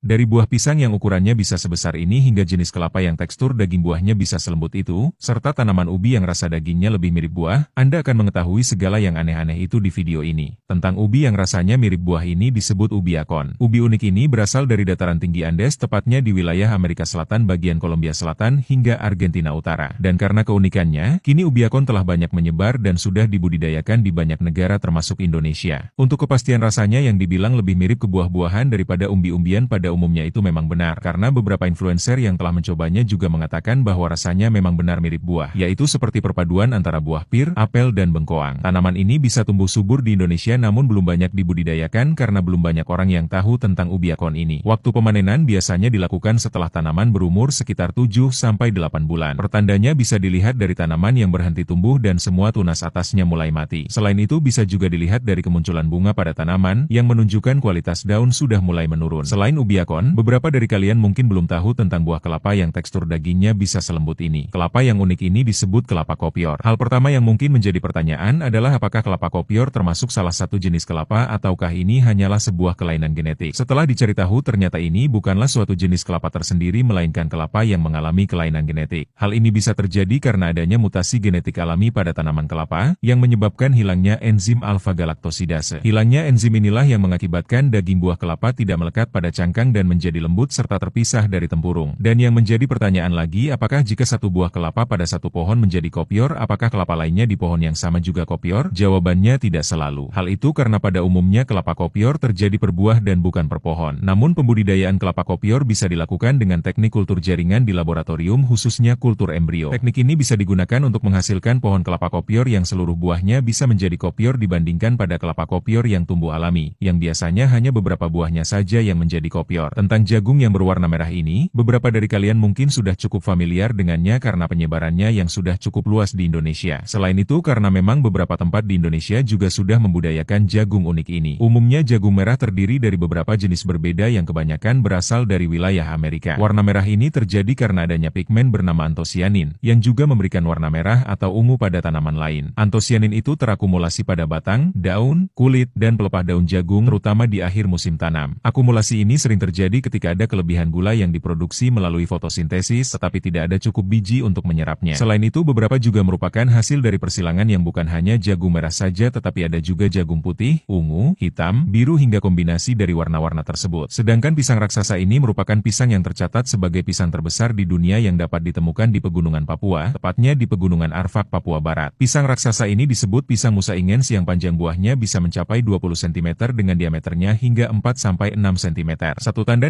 Dari buah pisang yang ukurannya bisa sebesar ini hingga jenis kelapa yang tekstur daging buahnya bisa selembut itu, serta tanaman ubi yang rasa dagingnya lebih mirip buah, Anda akan mengetahui segala yang aneh-aneh itu di video ini. Tentang ubi yang rasanya mirip buah ini disebut ubi akon. Ubi unik ini berasal dari dataran tinggi Andes, tepatnya di wilayah Amerika Selatan bagian Kolombia Selatan hingga Argentina Utara. Dan karena keunikannya, kini ubi akon telah banyak menyebar dan sudah dibudidayakan di banyak negara termasuk Indonesia. Untuk kepastian rasanya yang dibilang lebih mirip ke buah-buahan daripada umbi-umbian pada umumnya itu memang benar, karena beberapa influencer yang telah mencobanya juga mengatakan bahwa rasanya memang benar mirip buah, yaitu seperti perpaduan antara buah pir, apel, dan bengkoang. Tanaman ini bisa tumbuh subur di Indonesia namun belum banyak dibudidayakan karena belum banyak orang yang tahu tentang ubi akon ini. Waktu pemanenan biasanya dilakukan setelah tanaman berumur sekitar 7-8 bulan. Pertandanya bisa dilihat dari tanaman yang berhenti tumbuh dan semua tunas atasnya mulai mati. Selain itu bisa juga dilihat dari kemunculan bunga pada tanaman yang menunjukkan kualitas daun sudah mulai menurun. Selain ubi akon, beberapa dari kalian mungkin belum tahu tentang buah kelapa yang tekstur dagingnya bisa selembut ini. Kelapa yang unik ini disebut kelapa kopior. Hal pertama yang mungkin menjadi pertanyaan adalah apakah kelapa kopior termasuk salah satu jenis kelapa ataukah ini hanyalah sebuah kelainan genetik. Setelah dicari tahu ternyata ini bukanlah suatu jenis kelapa tersendiri melainkan kelapa yang mengalami kelainan genetik. Hal ini bisa terjadi karena adanya mutasi genetik alami pada tanaman kelapa yang menyebabkan hilangnya enzim alfa-galaktosidase. Hilangnya enzim inilah yang mengakibatkan daging buah kelapa tidak melekat pada cangkang dan menjadi lembut serta terpisah dari tempurung. Dan yang menjadi pertanyaan lagi, apakah jika satu buah kelapa pada satu pohon menjadi kopior, apakah kelapa lainnya di pohon yang sama juga kopior? Jawabannya tidak selalu. Hal itu karena pada umumnya kelapa kopior terjadi per buah dan bukan per pohon. Namun pembudidayaan kelapa kopior bisa dilakukan dengan teknik kultur jaringan di laboratorium, khususnya kultur embrio. Teknik ini bisa digunakan untuk menghasilkan pohon kelapa kopior yang seluruh buahnya bisa menjadi kopior dibandingkan pada kelapa kopior yang tumbuh alami, yang biasanya hanya beberapa buahnya saja yang menjadi kopior. Tentang jagung yang berwarna merah ini, beberapa dari kalian mungkin sudah cukup familiar dengannya karena penyebarannya yang sudah cukup luas di Indonesia. Selain itu karena memang beberapa tempat di Indonesia juga sudah membudayakan jagung unik ini. Umumnya jagung merah terdiri dari beberapa jenis berbeda yang kebanyakan berasal dari wilayah Amerika. Warna merah ini terjadi karena adanya pigmen bernama antosianin, yang juga memberikan warna merah atau ungu pada tanaman lain. Antosianin itu terakumulasi pada batang, daun, kulit, dan pelepah daun jagung terutama di akhir musim tanam. Akumulasi ini sering terjadi ketika ada kelebihan gula yang diproduksi melalui fotosintesis tetapi tidak ada cukup biji untuk menyerapnya. Selain itu beberapa juga merupakan hasil dari persilangan yang bukan hanya jagung merah saja tetapi ada juga jagung putih, ungu, hitam, biru hingga kombinasi dari warna-warna tersebut. Sedangkan pisang raksasa ini merupakan pisang yang tercatat sebagai pisang terbesar di dunia yang dapat ditemukan di pegunungan Papua, tepatnya di pegunungan Arfak, Papua Barat. Pisang raksasa ini disebut pisang Musa Ingens yang panjang buahnya bisa mencapai 20 cm dengan diameternya hingga 4-6 cm. Satu tanda